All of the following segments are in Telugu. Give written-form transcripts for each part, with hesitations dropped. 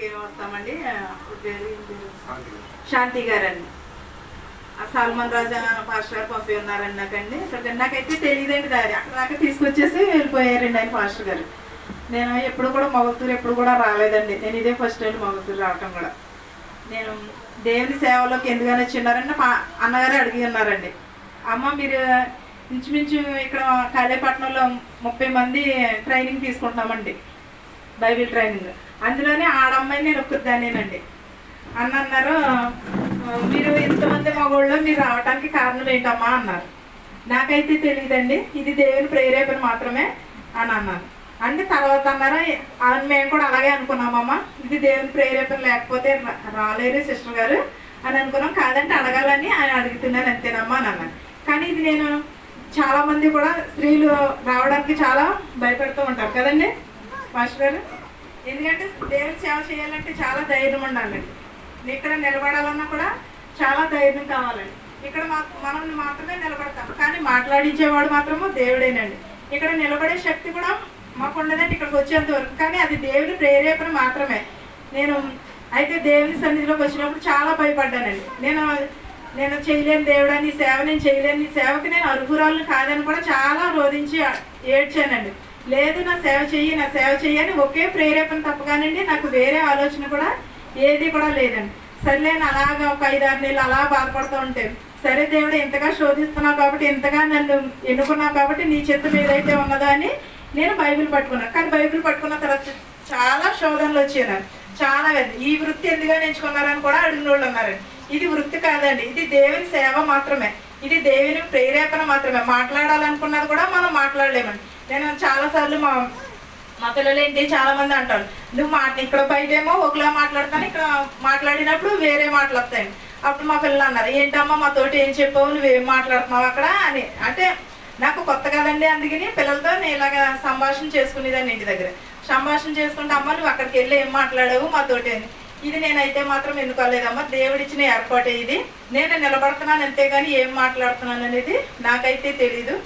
వస్తామండి. శాంతి గారండి. ఆ సాల్మన్ రాజా పాస్టర్ గారు పంపి ఉన్నారండి నాకండి. ఇక్కడ నాకైతే తెలియదండి దారి. అక్కడ దాకా తీసుకొచ్చేసి వెళ్ళిపోయారండి ఆయన పాస్టర్ గారు. నేను ఎప్పుడు కూడా మొగల్తూరు ఎప్పుడు కూడా రాలేదండి. నేను ఇదే ఫస్ట్ టైం మొగల్తూరు రావటం కూడా. నేను దేవుని సేవలోకి ఎందుకని వచ్చిన్నారంటే మా అన్నగారు అడిగి ఉన్నారండి. అమ్మ మీరు ఇంచుమించు ఇక్కడ కాళేపట్నంలో 30 మంది ట్రైనింగ్ తీసుకుంటున్నామండి, బైబిల్ ట్రైనింగ్. అందులోనే ఆడమ్మాయి నేను ఒక్కదానేనండి అన్నారు. మీరు ఇంతమంది మగవాళ్ళు మీరు రావడానికి కారణం ఏంటమ్మా అన్నారు. నాకైతే తెలియదండి, ఇది దేవుని ప్రేరేపణ మాత్రమే అని అన్నారు. అంటే తర్వాత అన్నారు మేము కూడా అలాగే అనుకున్నామమ్మా, ఇది దేవుని ప్రేరేపణ లేకపోతే రాలేరు సిస్టర్ గారు అని అనుకున్నాం. కాదంటే అడగాలని ఆయన అడుగుతున్నాను అంతేనమ్మా అని అన్నాను. కానీ ఇది నేను చాలామంది కూడా స్త్రీలు రావడానికి చాలా భయపడుతూ ఉంటారు కదండి మాస్టర్ గారు. ఎందుకంటే దేవుని సేవ చేయాలంటే చాలా ధైర్యం ఉండాలండి. ఇక్కడ నిలబడాలన్నా కూడా చాలా ధైర్యం కావాలండి. ఇక్కడ మనం మాత్రమే నిలబడతాం, కానీ మాట్లాడించేవాడు మాత్రము దేవుడేనండి. ఇక్కడ నిలబడే శక్తి కూడా మాకు ఉండదండి ఇక్కడికి వచ్చేంత వరకు. కానీ అది దేవుని ప్రేరేపణ మాత్రమే. నేను అయితే దేవుని సన్నిధిలోకి వచ్చినప్పుడు చాలా భయపడ్డానండి. నేను చేయలేని దేవుడని సేవ, నేను చేయలేని సేవకి నేను అర్హురాలను కాదని కూడా చాలా రోధించి ఏడ్చానండి. లేదు నా సేవ చెయ్యి అని ఒకే ప్రేరేపణ తప్పగానండి. నాకు వేరే ఆలోచన కూడా ఏది కూడా లేదండి. సర్లేని అలాగా ఒక 5-6 నెలలు అలా బాధపడుతూ ఉంటే, సరే దేవుడు ఇంతగా శోధిస్తున్నావు కాబట్టి, ఇంతగా నన్ను ఎన్నుకున్నావు కాబట్టి నీ చిత్తం ఏదైతే ఉన్నదో అని నేను బైబిల్ పట్టుకున్నాను. కానీ బైబిల్ పట్టుకున్న తర్వాత చాలా శోధనలు వచ్చాను. చాలా ఈ వృత్తి ఎందుకని ఎంచుకున్నారని కూడా అడిగిన వాళ్ళు ఉన్నారండి. ఇది వృత్తి కాదండి, ఇది దేవుని సేవ మాత్రమే, ఇది దేవుని ప్రేరేపణ మాత్రమే. మాట్లాడాలనుకున్నది కూడా మనం మాట్లాడలేమండి. నేను చాలాసార్లు మా పిల్లలు ఏంటి చాలా మంది అంటారు, నువ్వు ఇక్కడ బయటేమో ఒకలా మాట్లాడతాను, ఇక్కడ మాట్లాడినప్పుడు వేరే మాట్లాడతాయండి. అప్పుడు మా పిల్లలు అన్నారు, ఏంటమ్మా మాతోటి ఏం చెప్పావు, నువ్వేం మాట్లాడుతున్నావు అక్కడ అని. అంటే నాకు కొత్త కదండి, అందుకని పిల్లలతో నేను ఇలాగ సంభాషణ చేసుకునేదాన్ని. ఇంటి దగ్గర సంభాషణ చేసుకుంటే, అమ్మ నువ్వు అక్కడికి వెళ్ళి ఏం మాట్లాడావు మాతోటి అని. ఇది నేనైతే మాత్రం ఎన్నుకోలేదమ్మా, దేవుడిచ్చిన ఏర్పాటే ఇది. నేను నిలబడుతున్నాను అంతేగాని ఏం మాట్లాడుతున్నాను అనేది నాకైతే తెలీదు.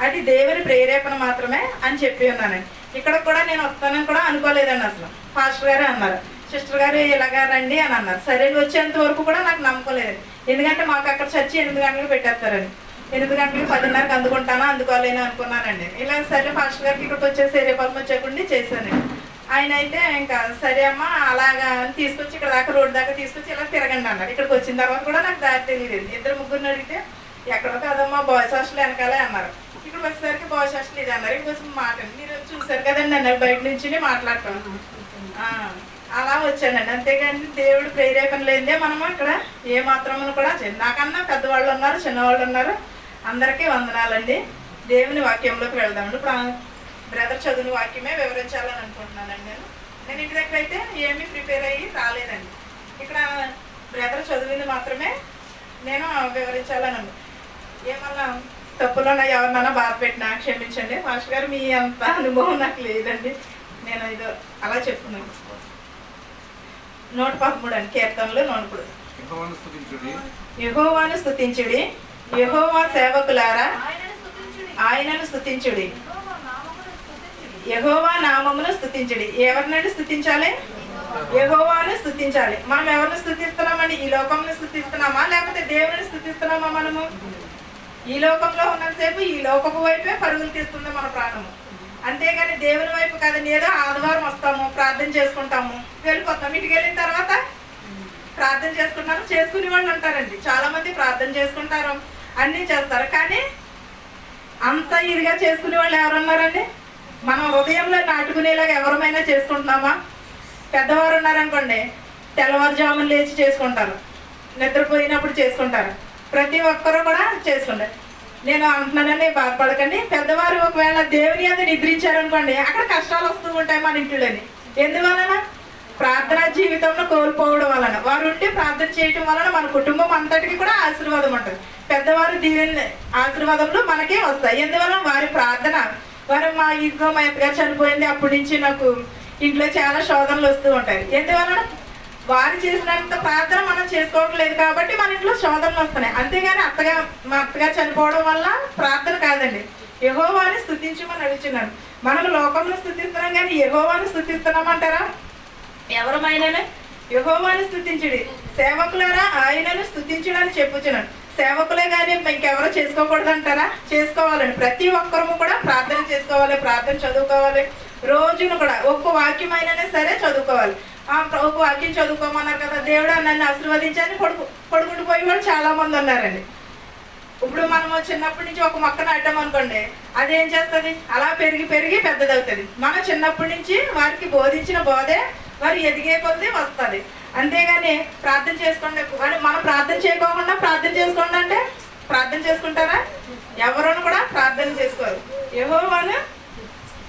అది దేవుని ప్రేరేపణ మాత్రమే అని చెప్పి ఉన్నానండి. ఇక్కడ కూడా నేను వస్తానని కూడా అనుకోలేదండి అసలు. పాస్టర్ గారే అన్నారు, సిస్టర్ గారు ఇలాగా రండి అని అన్నారు. సరే వచ్చేంత వరకు కూడా నాకు నమ్మకం లేదండి. ఎందుకంటే మాకు అక్కడ చర్చి 8 గంటలకు పెట్టేస్తారండి. 8 గంటలకు 10:30కి అందుకుంటానా అందుకోలేను అనుకున్నానండి. ఇలా సరే పాస్టర్ గారికి ఇక్కడికి వచ్చేసి రేపటి వచ్చేకుండా చేశానండి. ఆయన అయితే ఇంకా సరే అమ్మ అలాగా తీసుకొచ్చి ఇక్కడ దాకా రోడ్డు దాకా తీసుకొచ్చి ఇలా తిరగండి అన్నారు. ఇక్కడికి వచ్చిన తర్వాత కూడా నాకు దారి తెలియదు. 2-3 అడిగితే ఎక్కడో కాదమ్మా బాయ్స్ హాస్టల్ వెనకాలే అన్నారు. ఇక్కడ వచ్చేసరికి బాయ్స్ హాస్టల్ ఇది అన్నారు. ఇక్కడ వచ్చి మాట మీరు చూసారు కదండి అన్నారు, బయట నుంచి మాట్లాడతాను అలా వచ్చానండి. అంతేగాని దేవుడు ప్రేరేపణ లేదే మనము ఇక్కడ ఏ మాత్రమును కూడా నాకన్నా పెద్దవాళ్ళు ఉన్నారు, చిన్నవాళ్ళు ఉన్నారు. అందరికీ వందనాలండి. దేవుని వాక్యంలోకి వెళ్దామండి. ఇప్పుడు బ్రదర్ చదువుని వాక్యమే వివరించాలని అనుకుంటున్నానండి. నేను ఇంటి దగ్గర అయితే ఏమీ ప్రిపేర్ అయ్యి రాలేదండి. ఇక్కడ బ్రదర్ చదివింది మాత్రమే నేను వివరించాలని. ఏమన్నా తప్పులున్నా ఎవరినైనా బాధ పెట్టినా క్షమించండి మాస్టర్ గారు, మీ అంత అనుభవం నాకు లేదండి. నేను ఇదో అలా చెప్తున్నాను. 113 అండి, కీర్తనలు 113. యెహోవాను స్తుతించుడి, యెహోవా సేవకులారా ఆయనను స్తుతించుడి, యెహోవా నామమును స్తుతించుడి. ఎవరినండి స్తుతించాలి? యెహోవాను స్తుతించాలి. మనం ఎవరిని స్తుతిస్తున్నామండి? ఈ లోకంలో స్తుతిస్తున్నామా లేకపోతే దేవుని స్తుతిస్తున్నామా? మనము ఈ లోకంలో ఉన్నంతసేపు ఈ లోకపు వైపే పరుగులు తీస్తుంది మన ప్రాణము, అంతేగాని దేవుని వైపు కాదండి. ఏదో ఆదివారం వస్తాము, ప్రార్థన చేసుకుంటాము, వెళ్ళిపోతాం. ఇంటికి వెళ్ళిన తర్వాత ప్రార్థన చేసుకుంటారు, చేసుకునే వాళ్ళు ఉంటారండి. చాలా మంది ప్రార్థన చేసుకుంటారు, అన్నీ చేస్తారు. కానీ అంత ఇదిగా చేసుకునే వాళ్ళు ఎవరున్నారండి? మనం హృదయంలో నాటుకునేలాగా ఎవరమైనా చేసుకుంటున్నామా? పెద్దవారు ఉన్నారనుకోండి, తెల్లవారుజామున లేచి చేసుకుంటారు, నిద్రపోయినప్పుడు చేసుకుంటారు, ప్రతి ఒక్కరూ కూడా చేసుకుంటారు. నేను అంటున్నానని బాధపడకండి. పెద్దవారు ఒకవేళ దేవుని అందు నిద్రించారనుకోండి, అక్కడ కష్టాలు వస్తూ ఉంటాయి మన ఇంట్లోని. ఎందువలన? ప్రార్థనా జీవితంలో కోల్పోవడం వలన. వారు ఉండి ప్రార్థన చేయటం వలన మన కుటుంబం అంతటికి కూడా ఆశీర్వాదం ఉంటుంది. పెద్దవారు దీవెన ఆశీర్వాదంలో మనకే వస్తాయి. ఎందువలన? వారి ప్రార్థన. వారు మా అత్తగారు చనిపోయింది, అప్పటి నుంచి నాకు ఇంట్లో చాలా శోధనలు వస్తూ ఉంటాయి. ఎందువలన? వారు చేసినంత ప్రార్థన మనం చేసుకోవట్లేదు కాబట్టి మన ఇంట్లో శోధనలు వస్తున్నాయి. అంతేగాని మా అత్తగారు చనిపోవడం వల్ల ప్రార్థన కాదండి. యెహోవాని స్తుతించమని అడుగుతున్నాను. మనం లోకంలో స్తుతిస్తున్నాం కానీ యెహోవాని స్తుతిస్తున్నామంటారా? ఎవరమైనను యెహోవాను స్తుతించుడి, సేవకులారా ఆయనను స్తుతించుడని చెప్పుచున్నాను. సేవకులే కానీ ఇంకెవరో చేసుకోకూడదు అంటారా? చేసుకోవాలండి. ప్రతి ఒక్కరము కూడా ప్రార్థన చేసుకోవాలి, ప్రార్థన చదువుకోవాలి. రోజును కూడా ఒక్క వాక్యం అయినా సరే చదువుకోవాలి. ఒక వాక్యం చదువుకోమన్నారు కదా, దేవుడు నన్ను ఆశీర్వదించని పడుకుంటూ పోయి వాళ్ళు చాలా మంది ఉన్నారండి. ఇప్పుడు మనము చిన్నప్పటి నుంచి ఒక మొక్క నాటాం అనుకోండి, అదేం చేస్తుంది? అలా పెరిగి పెరిగి పెద్దదవుతుంది. మనం చిన్నప్పటి నుంచి వారికి బోధించిన బోధే వారు ఎదిగే కొద్దీ వస్తుంది. అంతేగాని ప్రార్థన చేసుకోండి అని మనం ప్రార్థన చేయకోకుండా ప్రార్థన చేసుకోండి అంటే ప్రార్థన చేసుకుంటారా? ఎవరును కూడా ప్రార్థన చేసుకోరు. యెహోవాను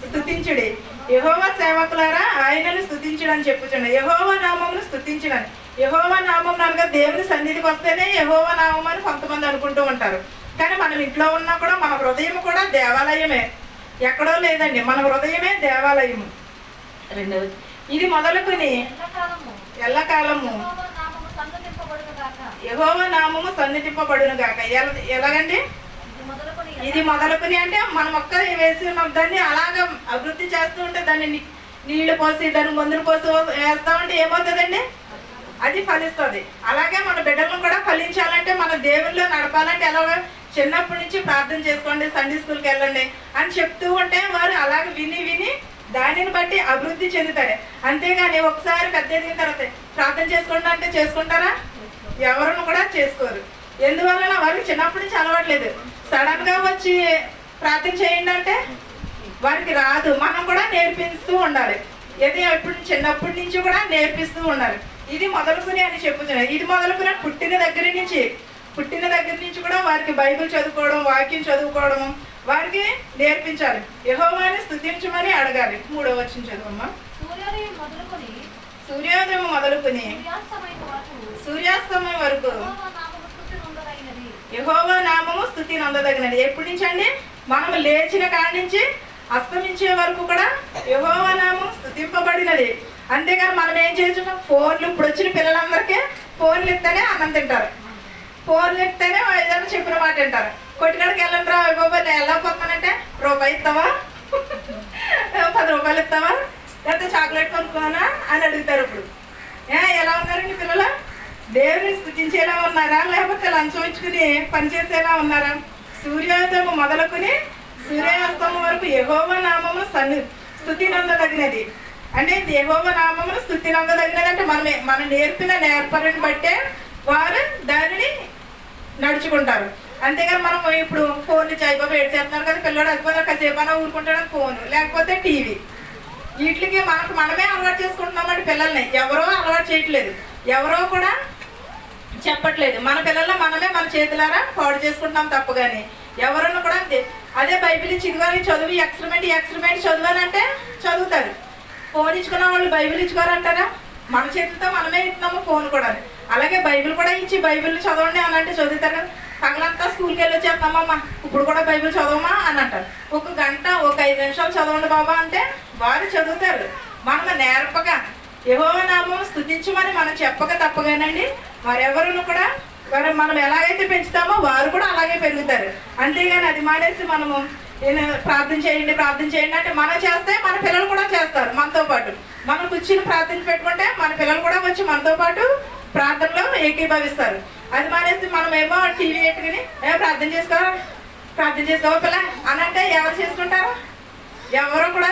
స్తుతించుడి, యెహోవా సేవకులారా ఆయనను స్తుతించుడు అని చెప్పుచుండ. యెహోవా నామమును స్తుతించుడని. యెహోవా నామం అనగా దేవుని సన్నిధికి వస్తేనే యెహోవా నామం అని కొంతమంది అనుకుంటూ ఉంటారు. కానీ మనం ఇంట్లో ఉన్నా కూడా మన హృదయం కూడా దేవాలయమే, ఎక్కడో లేదండి. మన హృదయమే దేవాలయము. రెండవది, ఇది మొదలుకొని ఎల్లకాలము యెహోవా నామము సన్నిధింపబడును గాక. ఎలాగండి? ఇది మొదలుకొని అంటే మనం ఒక్క వేసి దాన్ని అలాగా అభివృద్ధి చేస్తూ ఉంటే, దాన్ని నీళ్లు పోసి దాన్ని మందులు పోసి వేస్తా ఉంటే ఏమవుతుందండి? అది ఫలిస్తుంది. అలాగే మన బిడ్డలను కూడా ఫలించాలంటే, మన దేవుల్లో నడపాలంటే ఎలాగ? చిన్నప్పటి నుంచి ప్రార్థన చేసుకోండి, సండే స్కూల్కి వెళ్ళండి అని చెప్తూ ఉంటే వారు అలాగే విని విని దానిని బట్టి అభివృద్ధి చెందుతారు. అంతేగాని ఒకసారి పెద్ద ఎదిగిన తర్వాత ప్రార్థన చేసుకోండి అంటే చేసుకుంటారా? ఎవరును కూడా చేసుకోరు. ఎందువలన వారికి చిన్నప్పటి నుంచి అలవాట్లేదు. సడన్ గా వచ్చి ప్రార్థన చేయండి అంటే వారికి రాదు. మనం కూడా నేర్పిస్తూ ఉండాలి. ఇది ఎప్పుడు చిన్నప్పటి నుంచి కూడా నేర్పిస్తూ ఉండాలి. ఇది మొదలుకుని అని చెప్పుతున్నారు. ఇది మొదలుకుని పుట్టిన దగ్గర నుంచి కూడా వారికి బైబిల్ చదువుకోవడం, వాక్యం చదువుకోవడం వారికి నేర్పించాలి. యెహోవాని స్తుతించమని అడగాలి. 3వ వచనం చదువమ్మా. సూర్యోదయం మొదలుకుని సూర్యాస్తమయం వరకు యెహోవా నామము స్తుతి నొందదగినది. ఎప్పటి నుంచి అండి? మనం లేచిన కాడి నుంచి అస్తమించే వరకు కూడా యెహోవా నామం స్తుతింపబడినది. అంతేగాని మనం ఏం చేస్తున్నాం? ఫోన్లు, ఇప్పుడు వచ్చిన పిల్లలందరికీ ఫోన్లు ఇస్తేనే అన్నం తింటారు, ఫోన్లు ఇస్తేనే ఏదైనా చెప్పిన మాట తింటారు. కొట్టుకాడికి వెళ్ళండి రా బాబా, నేను వెళ్ళకపోతానంటే రూపాయి ఇస్తావా, 10 రూపాయలు ఇస్తావా, లేకపోతే చాక్లెట్ కొనుక్కోనా అని అడుగుతారు. ఇప్పుడు ఎలా ఉన్నారండి పిల్లలు? దేవుని స్తుతించేలా ఉన్నారా, లేకపోతే లంచం ఇచ్చుకుని పనిచేసేలా ఉన్నారా? సూర్యోదయం మొదలుకుని సూర్యాస్తమం వరకు యెహోవా నామము స్తుతి నందదగినది. అంటే యెహోవా నామమును స్తుతి నందదగినది అంటే మనం నేర్పిన నేర్పరిని బట్టే వారు దానిని నడుచుకుంటారు. అంతేగాని మనం ఇప్పుడు ఫోన్లు చేయబాబు ఏడు చేస్తున్నారు కదా పిల్లడు, అది కాసేపైనా ఊరుకుంటాడు ఫోను లేకపోతే టీవీ. వీటికి మనమే అలవాటు చేసుకుంటున్నామండి పిల్లల్ని. ఎవరో అలవాటు చేయట్లేదు, ఎవరో కూడా చెప్పట్లేదు. మన పిల్లల్లో మనమే మన చేతులారా పాడు చేసుకుంటున్నాం తప్పు. కానీ ఎవరన్నా కూడా అంతే. అదే బైబిల్ ఇచ్చి ఇదిగో చదువు, ఎక్స్పెరిమెంట్ చదువునంటే చదువుతారు. ఫోన్ ఇచ్చుకున్న వాళ్ళు బైబిల్ ఇచ్చుకోరంటారా? మన చేతులతో మనమే ఇస్తున్నాము ఫోన్ కూడా. అలాగే బైబిల్ కూడా ఇచ్చి బైబిల్ చదవండి అని అంటే చదువుతారు కదా. పగలంతా స్కూల్కి వెళ్ళి వచ్చేస్తున్నామమ్మా, ఇప్పుడు కూడా బైబిల్ చదవమా అని అంటారు. 1 గంట 5 నిమిషాలు చదవండి బాబా అంటే వారు చదువుతారు. మనం నేర్పగా యెహోవా నామం స్తుతించమని మనం చెప్పక తప్పగానండి వారెవరును కూడా మనం ఎలాగైతే పెంచుతామో వారు కూడా అలాగే పెరుగుతారు. అంతేగాని అది మానేసి మనము ప్రార్థన చేయండి అంటే మనం చేస్తే మన పిల్లలు కూడా చేస్తారు మనతో పాటు. మనం కూర్చుని ప్రార్థన పెట్టుకుంటే మన పిల్లలు కూడా వచ్చి మనతో పాటు ప్రార్థనలో ఏకీభవిస్తారు. అది మానేసి మనం ఏమో టీవీ పెట్టుకుని ప్రార్థన చేసుకోవా పిల్ల అని అంటే ఎవరు చేసుకుంటారు? ఎవరు కూడా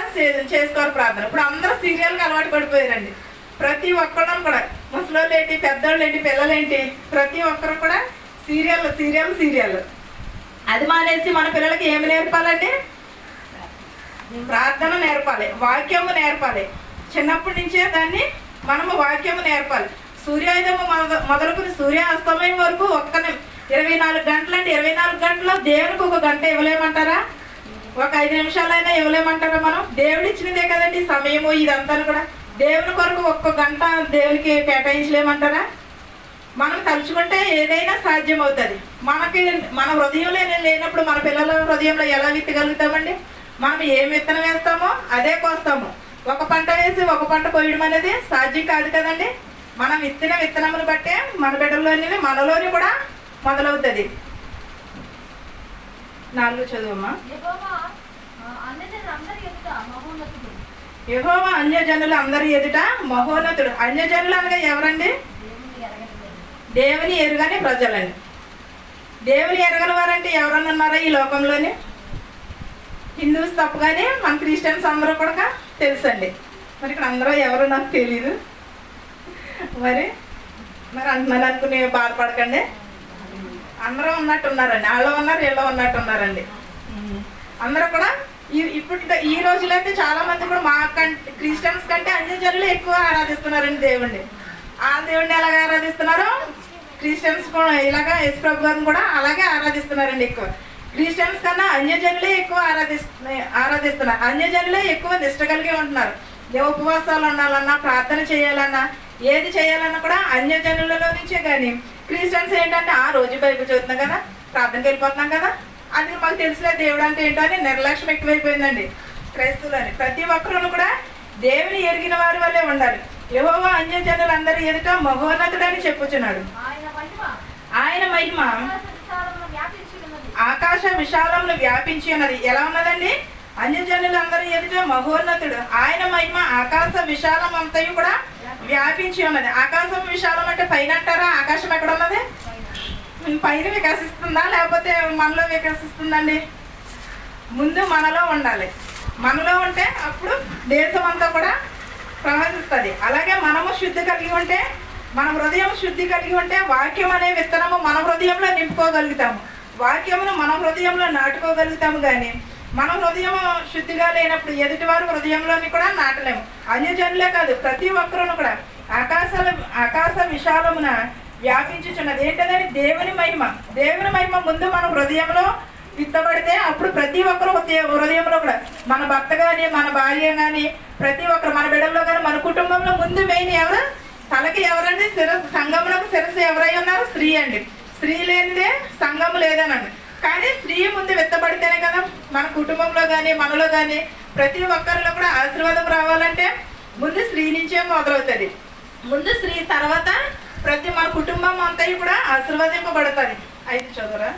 చేసుకోరు ప్రార్థన. ఇప్పుడు అందరూ సీరియల్కి అలవాటు పడిపోయారండి. ప్రతి ఒక్కరు కూడా, ముసలోళ్ళు ఏంటి, పెద్దోళ్ళు ఏంటి, పిల్లలేంటి, ప్రతి ఒక్కరు కూడా సీరియల్. అది మానేసి మన పిల్లలకి ఏమి నేర్పాలండి? ప్రార్థన నేర్పాలి, వాక్యము నేర్పాలి. చిన్నప్పటి నుంచే దాన్ని మనము వాక్యము నేర్పాలి. సూర్యోదయం మొదలుకుని సూర్యాస్తమయం వరకు 24 గంటలండి. 24 గంటల్లో దేవునికి 1 గంట ఇవ్వలేమంటారా? ఒక 5 నిమిషాలైనా ఇవ్వలేమంటారా? మనం దేవుడు ఇచ్చినదే కదండి సమయము. ఇదంతా కూడా దేవుని కొరకు 1 గంట దేవునికి కేటాయించలేమంటారా? మనం తలుచుకుంటే ఏదైనా సాధ్యం అవుతుంది. మన హృదయంలో లేనప్పుడు మన పిల్లల హృదయంలో ఎలా విత్తగలుగుతామండి? మనం ఏం విత్తనం వేస్తామో అదే కోస్తాము. 1 పంట వేసి 1 పంట కోయడం అనేది సాధ్యం కాదు కదండి. మనం విత్తనములు బట్టే మన బిడ్డల్లోని మనలోని కూడా మొదలవుతుంది. 4 చదువమ్మా. యెహోవా అన్యజనులు అందరి ఎదుట మహోన్నతుడు. అన్యజనులు అనగా ఎవరండి? దేవుని ఎరుగని ప్రజలండి. దేవుని ఎరగని వారంటే ఎవరన్నా ఉన్నారా ఈ లోకంలోని? హిందూస్ తప్పగానే మన క్రిస్టియన్స్ అందరూ కూడా తెలుసండి. మరి ఇక్కడ అందరూ ఎవరో నాకు తెలీదు. మరి అంటున్నాను అనుకుని బాధపడకండి. అందరూ ఉన్నట్టున్నారండి. వాళ్ళు ఉన్నారు, వీళ్ళు ఉన్నట్టున్నారండి. అందరూ కూడా ఇప్పుడు ఈ రోజులో అయితే చాలా మంది కూడా మా క్రిస్టియన్స్ కంటే అన్యజనులు ఎక్కువ ఆరాధిస్తున్నారండి దేవుణ్ణి. ఆ దేవుణ్ణి ఎలాగ ఆరాధిస్తున్నారు? క్రిస్టియన్స్ కూడా ఇలాగా యేసు ప్రభు గారిని కూడా అలాగే ఆరాధిస్తున్నారండి. ఎక్కువ క్రిస్టియన్స్ కన్నా అన్యజనులే ఎక్కువ ఆరాధిస్తున్నారు. అన్యజనులే ఎక్కువ నిష్ట కలిగి ఉంటున్నారు. ఉపవాసాలు ఉండాలన్నా, ప్రార్థన చేయాలన్నా, ఏది చేయాలన్నా కూడా అన్యజనులలో నుంచే. కానీ క్రిస్టియన్స్ ఏంటంటే ఆ రోజు బైబిల్ చదువుతున్నాం కదా, ప్రార్థనకి వెళ్ళిపోతున్నాం కదా, అది మాకు తెలిసిన దేవుడు అంటే ఏంటో అని నిర్లక్ష్యం ఎక్కువైపోయిందండి క్రైస్తవులని. ప్రతి ఒక్కరూ కూడా దేవుని ఎరిగిన వారి వల్లే ఉండాలి. యెహోవా అన్యజనులు అందరి ఎదుట మహోన్నతుడని చెప్పుచున్నాడు. ఆయన మహిమ ఆకాశ విశాలములు వ్యాపించి ఉన్నది. ఎలా ఉన్నదండి? అన్యజనులు అందరి ఎదుట మహోన్నతుడు. ఆయన మహిమ ఆకాశ విశాలం అంతయు కూడా వ్యాపించి ఉన్నది. ఆకాశం విశాలం అంటే పైన అంటారా? ఆకాశం ఎక్కడ ఉన్నది? పైన వికసిస్తుందా లేకపోతే మనలో వికసిస్తుందండి? ముందు మనలో ఉండాలి. మనలో ఉంటే అప్పుడు దేశం అంతా కూడా ప్రవహిస్తుంది. అలాగే మనము శుద్ధి కలిగి ఉంటే, మన హృదయం శుద్ధి కలిగి ఉంటే వాక్యం అనే విత్తనము మన హృదయంలో నింపుకోగలుగుతాము. వాక్యమును మన హృదయంలో నాటుకోగలుగుతాము. కానీ మన హృదయం శుద్ధిగా లేనప్పుడు ఎదుటివారు హృదయంలోని కూడా నాటలేము. అన్యజనులే కాదు, ప్రతి ఒక్కరూ కూడా ఆకాశ విశాలమున వ్యాపించుచున్నది. ఏంటంటే దేవుని మహిమ. దేవుని మహిమ ముందు మన హృదయంలో విత్తబడితే అప్పుడు ప్రతి ఒక్కరు హృదయంలో కూడా, మన భర్త కానీ, మన భార్య కానీ, ప్రతి ఒక్కరు మన బిడ్డల్లో కానీ, మన కుటుంబంలో ముందు మెయిన్ ఎవరు? తలకి ఎవరండి? శిరస్సు. సంఘములకు శిరస్సు ఎవరై ఉన్నారు? స్త్రీ అండి. స్త్రీ లేనిదే సంఘం లేదనండి. కానీ స్త్రీ ముందు విత్తబడితేనే కదా మన కుటుంబంలో కానీ, మనలో కానీ ప్రతి ఒక్కరిలో కూడా ఆశీర్వాదం రావాలంటే ముందు స్త్రీ నుంచే మొదలవుతుంది. ముందు స్త్రీ, తర్వాత ప్రతి మన కుటుంబం అంతా కూడా ఆశీర్వదింపబడుతుంది. 5 చదువురా.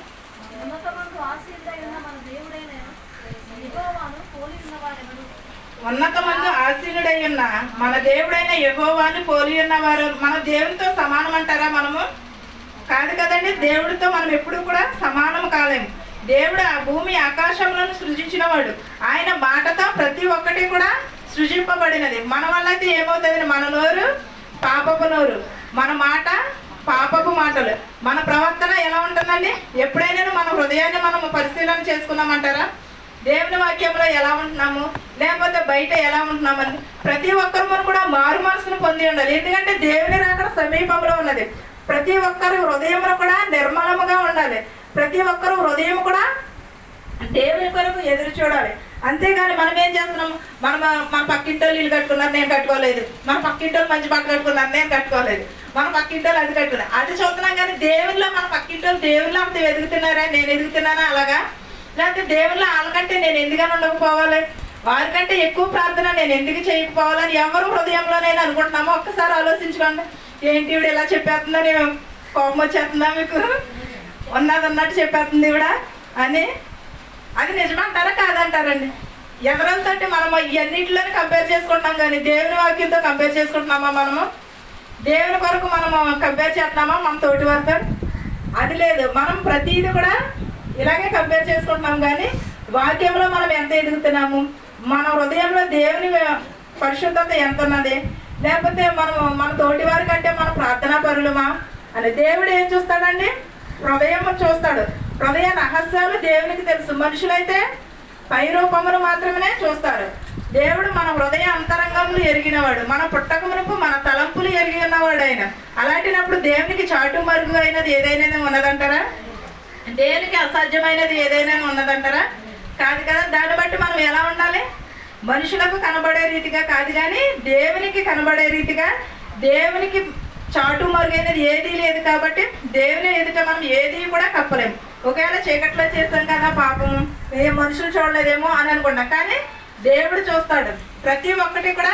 ఉన్నతమందు ఆసీనుడై ఉన్న మన దేవుడైన యెహోవాను పోలి ఉన్నవారు మన దేవునితో సమానం అంటారా? మనము కాదు కదండి. దేవుడితో మనం ఎప్పుడు కూడా సమానం కాలేము. దేవుడు ఆ భూమి ఆకాశములను సృజించిన వాడు. ఆయన మాటతో ప్రతి ఒక్కటి కూడా సృజింపబడినది. మన వల్ల అయితే ఏమవుతుంది? మన నోరు పాపపు నోరు, మన మాట పాపపు మాటలు, మన ప్రవర్తన ఎలా ఉంటుందండి? ఎప్పుడైనా మన హృదయాన్ని మనం పరిశీలన చేసుకున్నామంటారా? దేవుని వాక్యంలో ఎలా ఉంటున్నాము, లేకపోతే బయట ఎలా ఉంటున్నామని ప్రతి ఒక్కరు కూడా మారు మనసును పొంది ఉండాలి. ఎందుకంటే దేవుని రాకడ సమీపంలో ఉన్నది. ప్రతి ఒక్కరు హృదయంలో కూడా నిర్మలముగా ఉండాలి. ప్రతి ఒక్కరు హృదయం కూడా దేవుని కొరకు ఎదురు చూడాలి. అంతేగాని మనం ఏం చేస్తున్నాము? మన పక్కింటోళ్ళు ఇల్లు కట్టుకున్నారు, నేను కట్టుకోలేదు. మన పక్కింటోళ్ళు మంచి బట్ట కట్టుకున్నారు, నేను కట్టుకోలేదు. మన పక్కింటోళ్ళు అది కట్టుకున్నారు, అది చూస్తున్నాం. కానీ దేవుల్లో మన పక్కింటోళ్ళు దేవుల్లో అంత ఎదుగుతున్నారా, నేను ఎదుగుతున్నానా? అలాగా లేకపోతే దేవుల్లో వాళ్ళకంటే నేను ఎందుకని ఉండకపోవాలి, వారికంటే ఎక్కువ ప్రార్థన నేను ఎందుకు చేయకపోవాలని ఎవరు హృదయంలోనైనా అనుకుంటున్నామో ఒక్కసారి ఆలోచించుకోండి. ఏంటి ఇవిడ ఇలా చెప్పేస్తుందని కోపం వచ్చేస్తుందా మీకు? ఉన్నది ఉన్నట్టు చెప్పేస్తుంది ఇవిడ అని. అది నిజమంటారా కాదంటారండి? ఎవరితో మనము ఇవన్నింటిలోనే కంపేర్ చేసుకుంటున్నాం. కానీ దేవుని వాక్యంతో కంపేర్ చేసుకుంటున్నామా? మనము దేవుని కొరకు మనము కంపేర్ చేస్తున్నామా మన తోటి వారితో? అది లేదు. మనం ప్రతిదీ కూడా ఇలాగే కంపేర్ చేసుకుంటున్నాం. కానీ వాక్యంలో మనం ఎంత ఎదుగుతున్నాము, మన హృదయంలో దేవుని పరిశుద్ధత ఎంత ఉన్నది, లేకపోతే మన తోటి వారి కంటే మన ప్రార్థనా పరులమా అని దేవుడు ఏం చూస్తాడండి? హృదయం చూస్తాడు. హృదయ రహస్యాలు దేవునికి తెలుసు. మనుషులైతే పై రూపమును మాత్రమే చూస్తారు. దేవుడు మన హృదయ అంతరంగములు ఎరిగినవాడు. మన పుట్టక మునుపు మన తలంపులు ఎరిగి ఉన్నవాడు ఆయన. అలాంటినప్పుడు దేవునికి చాటు మరుగు అయినది ఏదైనా ఉన్నదంటారా? దేవునికి అసాధ్యమైనది ఏదైనా ఉన్నదంటారా? కాదు కదా. దాన్ని బట్టి మనం ఎలా ఉండాలి? మనుషులకు కనబడే రీతిగా కాదు, కానీ దేవునికి కనబడే రీతిగా. దేవునికి చాటు మరుగైనది ఏదీ లేదు కాబట్టి దేవుని ఎదుట మనం ఏది కూడా కప్పలేము. ఒకవేళ చీకట్లో చేస్తాం కదా పాపం, ఏ మనుషులు చూడలేదేమో అని అనుకుంటాం. కానీ దేవుడు చూస్తాడు. ప్రతి ఒక్కటి కూడా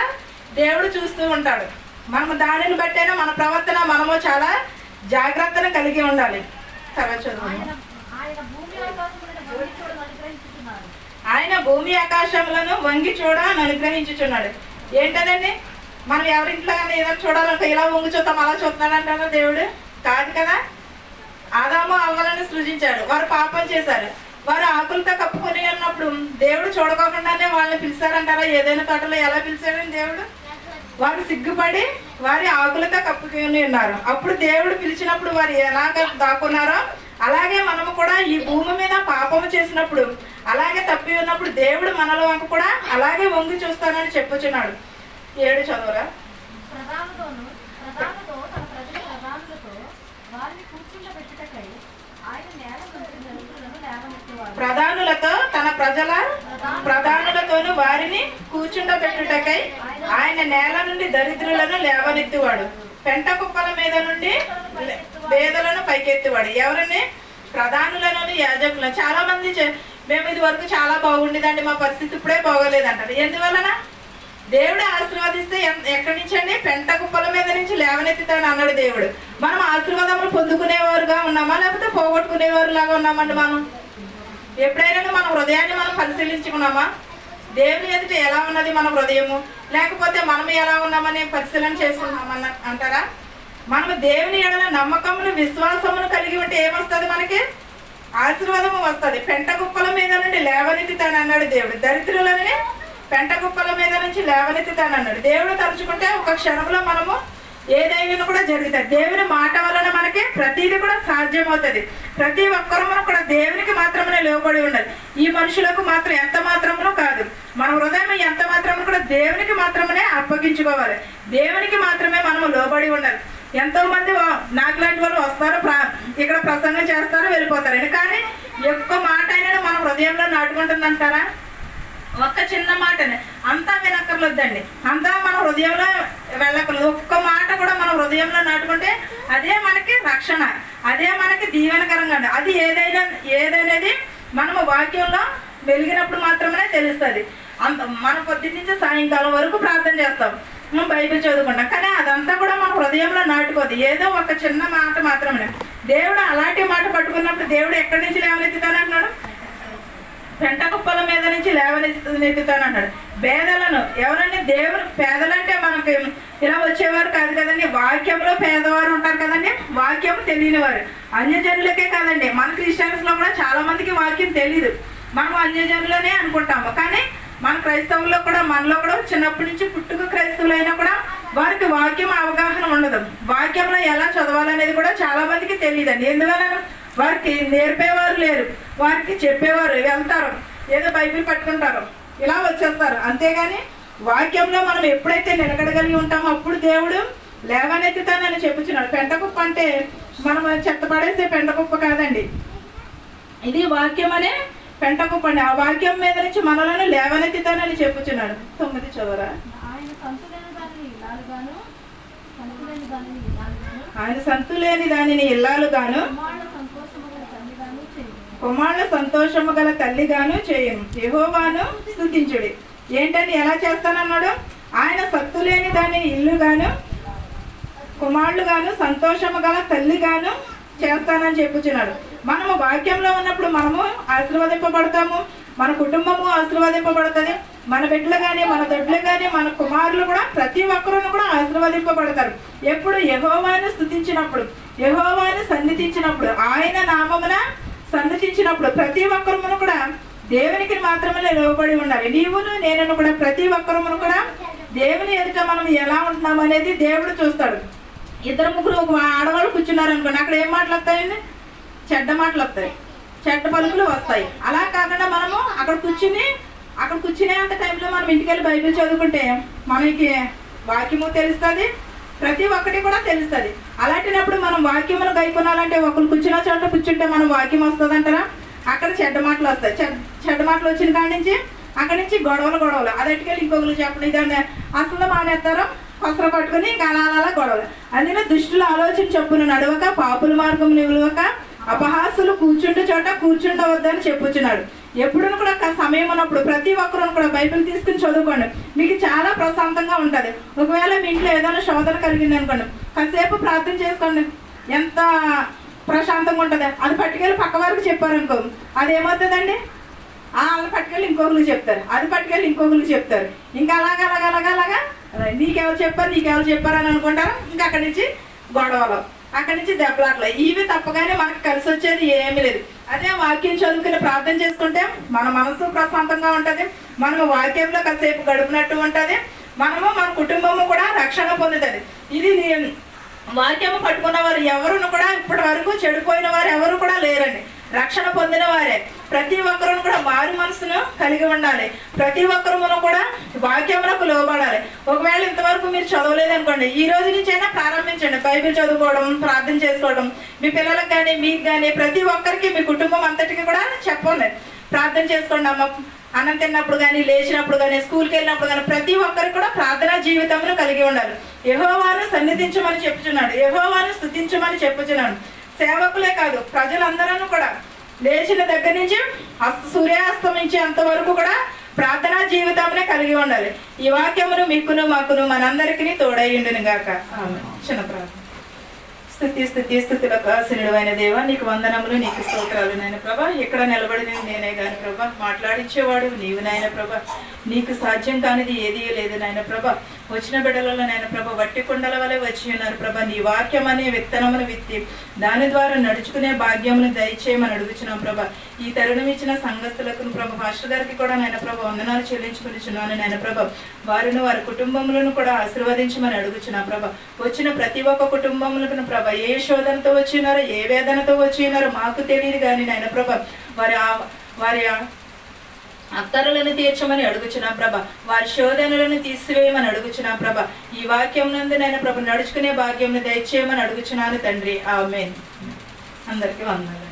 దేవుడు చూస్తూ ఉంటాడు. మనము దానిని బట్టైనా మన ప్రవర్తన మనము చాలా జాగ్రత్తను కలిగి ఉండాలి. తర్వాత చదువు. ఆయన భూమి ఆకాశములను వంగి చూడ అనుగ్రహించుచున్నాడు. ఏంటనండి, మనం ఎవరింట్లో కానీ ఏదైనా చూడాలంటే ఇలా వంగి చూద్దాం అలా చూస్తున్నాడు అంటారా దేవుడు? కాదు కదా. ఆదాము అవ్వలను సృజించాడు, వారు పాపం చేశారు. వారు ఆకులతో కప్పుకొని ఉన్నప్పుడు దేవుడు చూడకోకుండానే వాళ్ళని పిలిచారంటారా? ఏదైనా తోటలో ఎలా పిలిచాడని దేవుడు? వారు సిగ్గుపడి వారి ఆకులతో కప్పుకొని ఉన్నారు. అప్పుడు దేవుడు పిలిచినప్పుడు వారు ఎలాగ దాక్కున్నారో అలాగే మనము కూడా ఈ భూమి మీద పాపము చేసినప్పుడు, అలాగే తప్పి ఉన్నప్పుడు దేవుడు మనలో వంక కూడా అలాగే వంగి చూస్తానని చెప్పుచున్నాడు. 7 చదవరా. ప్రధానులతో తన ప్రజల ప్రధానులతోను వారిని కూర్చుండబెట్టుటకై ఆయన నేల నుండి దరిద్రులను లేవనెత్తువాడు, పెంట కుప్పల మీద నుండి పేదలను పైకెత్తువాడు. ఎవరిని? ప్రధానులను, యాజకులను. చాలా మంది మేము ఇది వరకు చాలా బాగుండేదండి, మా పరిస్థితి ఇప్పుడే బాగోలేదంటారు. ఎందువలన? దేవుడు ఆశీర్వదిస్తే ఎక్కడి నుంచి అండి? పెంట కుప్పల మీద నుంచి లేవనెత్తుతాడు అన్నాడు దేవుడు. మనం ఆశీర్వాదములు పొందుకునేవారుగా ఉన్నామా లేకపోతే పోగొట్టుకునేవారు లాగా ఉన్నామండి? మనం ఎప్పుడైనా మన హృదయాన్ని మనం పరిశీలించుకున్నామా? దేవుని ఎదుట ఎలా ఉన్నది మన హృదయము, లేకపోతే మనం ఎలా ఉన్నామని పరిశీలన చేసుకున్నామన్న అంటారా? మనము దేవుని ఎడల నమ్మకమును విశ్వాసమును కలిగి ఉంటే ఏమొస్తుంది? మనకి ఆశీర్వాదము వస్తుంది. పెంట కుప్పల మీద నుండి లేవనెత్తుతాను అన్నాడు దేవుడు. దరిద్రులని పెంట కుప్పల మీద నుంచి లేవనెత్తుతాను అన్నాడు దేవుడు. తలుచుకుంటే ఒక క్షణంలో మనము ఏదైనా కూడా జరుగుతుంది. దేవుని మాట వలన మనకి ప్రతిదీ కూడా సాధ్యమవుతుంది. ప్రతి ఒక్కరూ కూడా దేవునికి మాత్రమే లోబడి ఉండాలి. ఈ మనుషులకు మాత్రం ఎంత మాత్రమునో కాదు, మన హృదయం ఎంత మాత్రము కూడా దేవునికి మాత్రమే అప్పగించుకోవాలి. దేవునికి మాత్రమే మనము లోబడి ఉండాలి. ఎంతో మంది నాకు లాంటి వాళ్ళు వస్తారు, ఇక్కడ ప్రసంగం చేస్తారు, వెళ్ళిపోతారండి. కానీ ఎక్కువ మాట అయినా మన హృదయంలో నాటుకుంటుందంటారా? ఒక్క చిన్న మాటనే అంతా వినక్కర్లేదండి, అంతా మన హృదయంలో వెళ్ళక్కర్లేదు. ఒక్క మాట కూడా మన హృదయంలో నాటుకుంటే అదే మనకి రక్షణ, అదే మనకి దీవెనకరంగా. అది ఏదైనది మనము వాక్యంలో వెలిగినప్పుడు మాత్రమే తెలుస్తుంది. మనం పొద్దున్న నుంచి సాయంకాలం వరకు ప్రార్థన చేస్తాం, మనం బైబిల్ చదువుకుంటాం, కానీ అదంతా కూడా మన హృదయంలో నాటుకోదు. ఏదో ఒక చిన్న మాట మాత్రమే. దేవుడు అలాంటి మాట పట్టుకున్నప్పుడు దేవుడు ఎక్కడి నుంచి లేవనెత్తుతానంటున్నాడు? పెంట కుప్పల మీద నుంచి లేవనెత్తుతానన్నాడు. పేదలను ఎవరండి? దేవుడు. పేదలంటే మనకి ఇలా వచ్చేవారు కాదు కదండి, వాక్యంలో పేదవారు ఉంటారు కదండి, వాక్యం తెలియని వారు. అన్యజనులకే కాదండి, మన క్రిస్టియన్స్ లో కూడా చాలా మందికి వాక్యం తెలియదు. మనం అన్యజనులనే అనుకుంటాము, కానీ మన క్రైస్తవుల్లో కూడా మనలో కూడా చిన్నప్పటి నుంచి పుట్టుక క్రైస్తవులైనా కూడా వారికి వాక్యం అవగాహన ఉండదు. వాక్యంలో ఎలా చదవాలనేది కూడా చాలా మందికి తెలియదండి. ఎందువల్ల? వారికి నేర్పేవారు లేరు, వారికి చెప్పేవారు. వెళ్తారు, ఏదో బైబిల్ పట్టుకుంటారు, ఇలా వచ్చేస్తారు. అంతేగాని వాక్యంలో మనం ఎప్పుడైతే నిలకడగలిగి ఉంటామో అప్పుడు దేవుడు లేవనెత్తుతానని చెప్పుచున్నాడు. పెంట కుప్ప అంటే మనం చెత్త పడేసే పెంట కుప్ప కాదండి, ఇది వాక్యం అనే పెంట కుప్ప అండి. ఆ వాక్యం మీద నుంచి మనలను లేవనెత్తుతానని చెప్పుచున్నాడు. 9 చదవరా. ఆయన సంతులేని దానిని ఇల్లాలుగాను కుమారుల సంతోషము గల తల్లిగాను చేయను. యెహోవాను స్తుతించుడి. ఏంటని ఎలా చేస్తానన్నాడు? ఆయన సత్తు లేని దానిని ఇల్లుగాను కుమారులుగాను సంతోషము గల తల్లిగాను చేస్తానని చెప్పుచున్నాడు. మనము వాక్యంలో ఉన్నప్పుడు మనము ఆశీర్వదింపబడతాము, మన కుటుంబము ఆశీర్వదింపబడుతుంది, మన బిడ్డలు కానీ మన దొడ్లు కానీ మన కుమారులు కూడా ప్రతి ఒక్కరూ కూడా ఆశీర్వదింపబడతారు. ఎప్పుడు? యెహోవాను స్తుతించినప్పుడు, యెహోవాను సన్నిధించినప్పుడు, ఆయన నామమున సన్నిధించినప్పుడు ప్రతి ఒక్కరమును కూడా దేవునికి మాత్రమే లోబడి ఉండాలి. నీవును నేను కూడా ప్రతి ఒక్కరమును కూడా దేవుని ఎదుట మనం ఎలా ఉంటున్నాం అనేది దేవుడు చూస్తాడు. 2-3 ఆడవాళ్ళు కూర్చున్నారు అనుకోండి, అక్కడ ఏం మాటలు వస్తాయండి? చెడ్డ మాటలు వస్తాయి, చెడ్డ పలుకులు వస్తాయి. అలా కాకుండా మనము అక్కడ కూర్చునేంత టైంలో మనం ఇంటికి వెళ్ళి బైబిల్ చదువుకుంటే మనకి వాక్యము తెలుస్తుంది, ప్రతి ఒక్కటి కూడా తెలుస్తుంది. అలాంటినప్పుడు మనం వాక్యమును గైకొనాలంటే ఒకరు కూర్చున్న చోట కూర్చుంటే మనం వాక్యం వస్తుంది అంటారా? అక్కడ చెడ్డ మాటలు వస్తాయి. చెడ్డ మాటలు వచ్చిన కాడి నుంచి అక్కడి నుంచి గొడవలు అదట్టుకెళ్ళి ఇంకొకరు చెప్పండి ఇదాన్ని అసలు మానేస్తారు, కొసర పట్టుకుని ఇంకా అలా గొడవలు. అందులో దుష్టుల ఆలోచన చొప్పున నడవక, పాపుల మార్గం నిలవక, అపహాసులు కూర్చుంటే చోట కూర్చుండవద్దని చెప్పుచున్నాడు. ఎప్పుడు కూడా సమయం ఉన్నప్పుడు ప్రతి ఒక్కరు కూడా బైబిల్ తీసుకుని చదువుకోండి, మీకు చాలా ప్రశాంతంగా ఉంటుంది. ఒకవేళ మీ ఇంట్లో ఏదైనా శోధన కలిగింది అనుకోండి, కాసేపు ప్రార్థన చేసుకోండి, ఎంత ప్రశాంతంగా ఉంటుంది. అది పట్టుకెళ్ళి పక్క వారికి చెప్పారనుకో, అదేమవుతుందండి? వాళ్ళు పట్టుకెళ్ళి ఇంకొకరికి చెప్తారు, అది పట్టుకెళ్ళి ఇంకొకరికి చెప్తారు. ఇంకా అలాగా నీకెవరు చెప్పారు అని అనుకుంటారు. ఇంకా అక్కడి నుంచి గొడవలు, అక్కడి నుంచి దెబ్బలాటలు, ఇవి తప్పగానే మనకు కలిసి వచ్చేది ఏమీ లేదు. అదే వాక్యం చదువుకుని ప్రార్థన చేసుకుంటే మన మనసు ప్రశాంతంగా ఉంటుంది, మనము వాక్యంలో కాసేపు గడుపునట్టు ఉంటుంది, మనము మన కుటుంబము కూడా రక్షణ పొందుతుంది. ఇది వాక్యము పట్టుకున్న వారు ఎవరును కూడా ఇప్పటి వరకు చెడిపోయిన వారు ఎవరు కూడా లేరండి, రక్షణ పొందిన వారే. ప్రతి ఒక్కరూ కూడా మారు మనసును కలిగి ఉండాలి, ప్రతి ఒక్కరు కూడా వాక్యములకు లోబడాలి. ఒకవేళ ఇంతవరకు మీరు చదవలేదనుకోండి, ఈ రోజు నుంచైనా ప్రారంభించండి బైబిల్ చదువుకోవడం, ప్రార్థన చేసుకోవడం. మీ పిల్లలకు కానీ మీకు కానీ ప్రతి ఒక్కరికి, మీ కుటుంబం అంతటికి కూడా చెప్పండి, ప్రార్థన చేసుకోండి. అమ్మ అన్నం తిన్నప్పుడు కానీ, లేచినప్పుడు కానీ, స్కూల్కి వెళ్ళినప్పుడు కానీ ప్రతి ఒక్కరికి కూడా ప్రార్థనా జీవితంలో కలిగి ఉండాలి. యెహోవాను సన్నిధించమని చెప్పుచున్నాడు, యెహోవాను స్తుతించమని చెప్పుచున్నాడు. సేవకులే కాదు, ప్రజలందరూ కూడా లేచిన దగ్గర నుంచి సూర్యాస్తమించే అంతవరకు కూడా ప్రార్థనా జీవితంలో కలిగి ఉండాలి. ఈ వాక్యమును మీకును మాకును మనందరికీ తోడైండును గాక. చిన్న ప్రార్థన. స్థుతులకు ఆశీనుడైన దేవా, నీకు వందనములు, నీకు స్తోత్రాలు నాయన ప్రభా. ఎక్కడ నిలబడినది నేనే కాని ప్రభా, మాట్లాడించేవాడు నీవు నాయన ప్రభా. నీకు సాధ్యం కానిది ఏదీ లేదు నాయన ప్రభా. వచ్చిన బిడ్డలలో నాయన ప్రభా వట్టి కుండల వలె వచ్చి ఉన్నారు ప్రభా. నీ వాక్యం అనే విత్తనమును విత్తి దాని ద్వారా నడుచుకునే భాగ్యమును దయచేయమని అడుగుచున్నాం ప్రభా. ఈ తరుణం ఇచ్చిన సంఘస్థులకు ప్రభా, పాస్టర్ గారికి కూడా నాయన ప్రభా వందనాలు చెల్లించుకునిచున్నాను నాయన ప్రభా. వారిని వారి కుటుంబములను కూడా ఆశీర్వదించమని అడుగుచున్నాం ప్రభా. వచ్చిన ప్రతి ఒక్క కుటుంబములకు ప్రభా ఏ శోధనతో వచ్చినారో, ఏ వేదనతో వచ్చినారో మాకు తెలియదు కానీ నాయన ప్రభా, వారి అక్కరలను తీర్చమని అడుగుచున్నాం ప్రభా. వారి శోధనలను తీసివేయమని అడుగుచున్నాం ప్రభా. ఈ వాక్యం నందు నాయన ప్రభా నడుచుకునే భాగ్యం దయచేయమని అడుగుచున్నాను తండ్రి. ఆమేన్. అందరికీ వందనాలు.